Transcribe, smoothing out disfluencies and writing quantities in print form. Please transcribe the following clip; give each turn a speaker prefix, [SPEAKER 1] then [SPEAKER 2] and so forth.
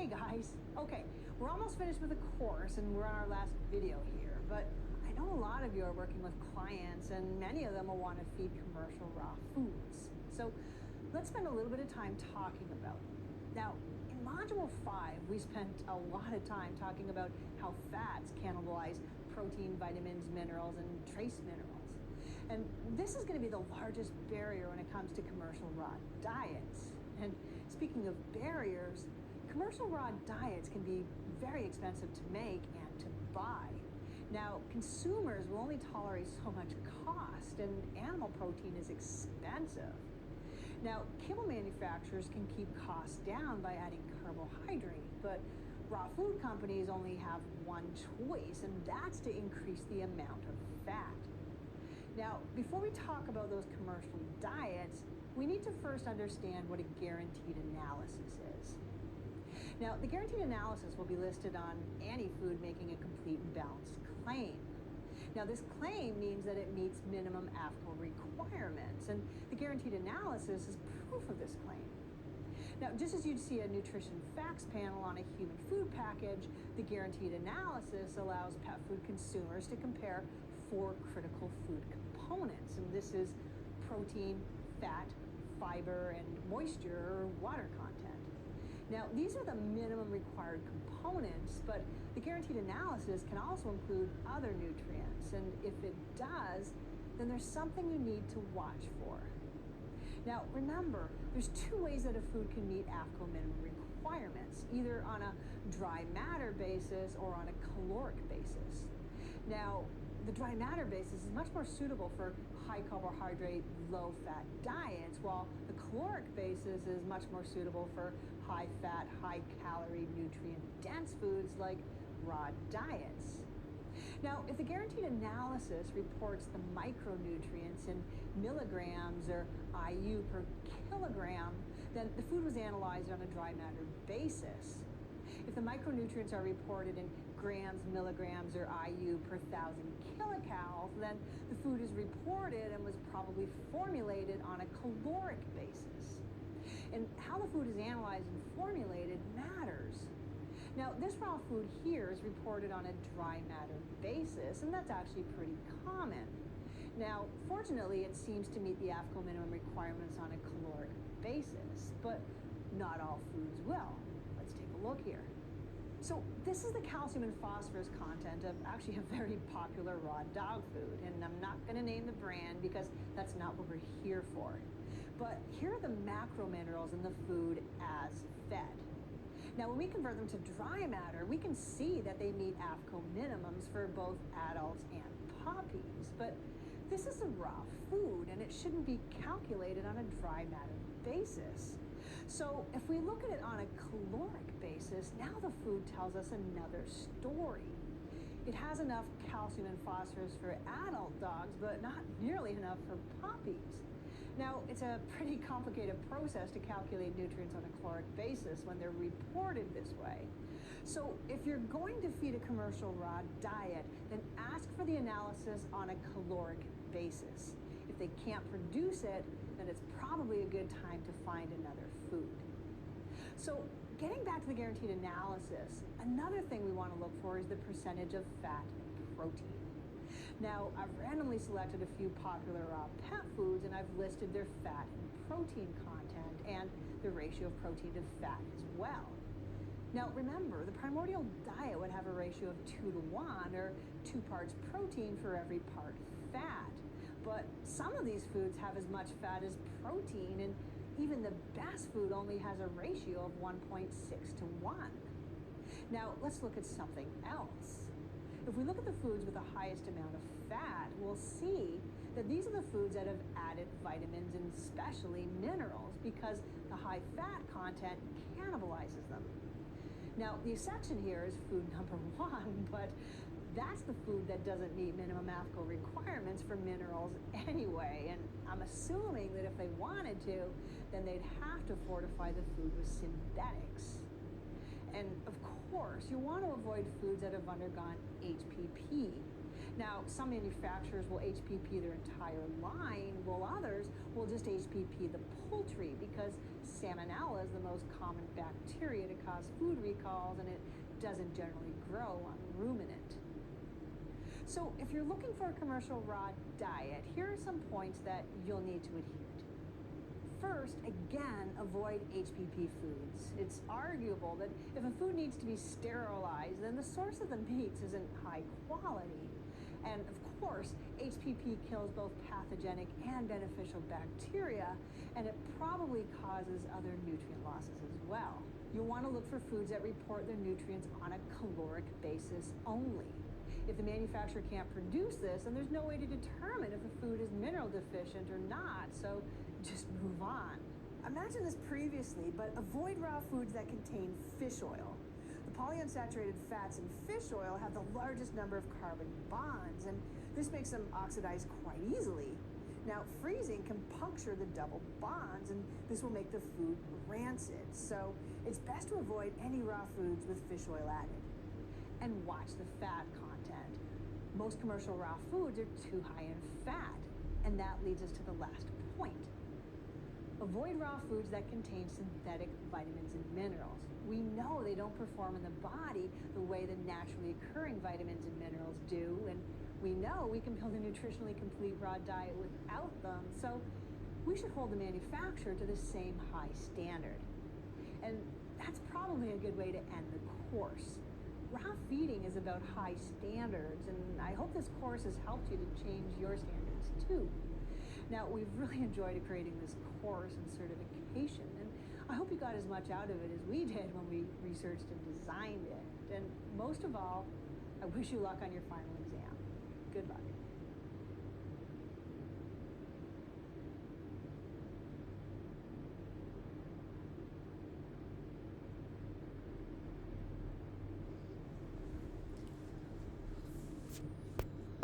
[SPEAKER 1] guys. Okay, we're almost finished with the course and we're on our last video here, but I know a lot of you are working with clients and many of them will want to feed commercial raw foods. So let's spend a little bit of time talking about it. Now, in Module 5, we spent a lot of time talking about how fats cannibalize protein, vitamins, minerals, and trace minerals. And this is going to be the largest barrier when it comes to commercial raw diets. And speaking of barriers, commercial raw diets can be very expensive to make and to buy. Now, consumers will only tolerate so much cost, and animal protein is expensive. Now, kibble manufacturers can keep costs down by adding carbohydrate, but raw food companies only have one choice, and that's to increase the amount of fat. Now, before we talk about those commercial diets, we need to first understand what a guaranteed analysis is. Now, the guaranteed analysis will be listed on any food making a complete and balanced claim. Now, this claim means that it meets minimum AAFCO requirements, and the guaranteed analysis is proof of this claim. Now, just as you'd see a nutrition facts panel on a human food package, the guaranteed analysis allows pet food consumers to compare 4 critical food components, and this is protein, fat, fiber, and moisture or water content. Now, these are the minimum required components, but the guaranteed analysis can also include other nutrients, and if it does, then there's something you need to watch for. Now, remember, there's 2 ways that a food can meet AAFCO minimum requirements, either on a dry matter basis or on a caloric basis. Now, the dry matter basis is much more suitable for high carbohydrate, low fat diets, while the caloric basis is much more suitable for high fat, high calorie, nutrient dense foods like raw diets. Now, if the guaranteed analysis reports the micronutrients in milligrams or IU per kilogram, then the food was analyzed on a dry matter basis. If the micronutrients are reported in grams, milligrams, or IU per 1,000 kilocalories, then the food is reported and was probably formulated on a caloric basis. And how the food is analyzed and formulated matters. Now, this raw food here is reported on a dry matter basis, and that's actually pretty common. Now, fortunately, it seems to meet the AAFCO minimum requirements on a caloric basis, but not all foods will. Let's take a look here. So this is the calcium and phosphorus content of actually a very popular raw dog food, and I'm not going to name the brand because that's not what we're here for. But here are the macro minerals in the food as fed. Now, when we convert them to dry matter, we can see that they meet AAFCO minimums for both adults and puppies. But this is a raw food, and it shouldn't be calculated on a dry matter basis. So if we look at it on a caloric basis, now the food tells us another story. It has enough calcium and phosphorus for adult dogs, but not nearly enough for puppies. Now, it's a pretty complicated process to calculate nutrients on a caloric basis when they're reported this way. So if you're going to feed a commercial raw diet, then ask for the analysis on a caloric basis. If they can't produce it, then it's probably a good time to find another food. So getting back to the guaranteed analysis, another thing we want to look for is the percentage of fat and protein. Now, I've randomly selected a few popular raw pet foods, and I've listed their fat and protein content and the ratio of protein to fat as well. Now, remember, the primordial diet would have a ratio of 2 to 1, or 2 parts protein for every part fat. But some of these foods have as much fat as protein, and even the best food only has a ratio of 1.6 to 1. Now, let's look at something else. If we look at the foods with the highest amount of fat, we'll see that these are the foods that have added vitamins and especially minerals because the high fat content cannibalizes them. Now, the exception here is food number 1, but that's the food that doesn't meet minimum AAFCO requirements for minerals anyway, and I'm assuming that if they wanted to, then they'd have to fortify the food with synthetics. And of course, you want to avoid foods that have undergone HPP. Now, some manufacturers will HPP their entire line, while others will just HPP the poultry because salmonella is the most common bacteria to cause food recalls, and it doesn't generally grow on ruminant. So if you're looking for a commercial raw diet, here are some points that you'll need to adhere to. First, again, avoid HPP foods. It's arguable that if a food needs to be sterilized, then the source of the meats isn't high quality. And of course, HPP kills both pathogenic and beneficial bacteria, and it probably causes other nutrient losses as well. You'll want to look for foods that report their nutrients on a caloric basis only. If the manufacturer can't produce this, then there's no way to determine if the food is mineral deficient or not, so just move on. I mentioned this previously, but avoid raw foods that contain fish oil. The polyunsaturated fats in fish oil have the largest number of carbon bonds, and this makes them oxidize quite easily. Now, freezing can puncture the double bonds, and this will make the food rancid, so it's best to avoid any raw foods with fish oil added. And watch the fat content. Most commercial raw foods are too high in fat, and that leads us to the last point. Avoid raw foods that contain synthetic vitamins and minerals. We know they don't perform in the body the way the naturally occurring vitamins and minerals do, and we know we can build a nutritionally complete raw diet without them, so we should hold the manufacturer to the same high standard. And that's probably a good way to end the course. Raw feeding is about high standards, and I hope this course has helped you to change your standards too. Now, we've really enjoyed creating this course and certification, and I hope you got as much out of it as we did when we researched and designed it. And most of all, I wish you luck on your final exam. Good luck.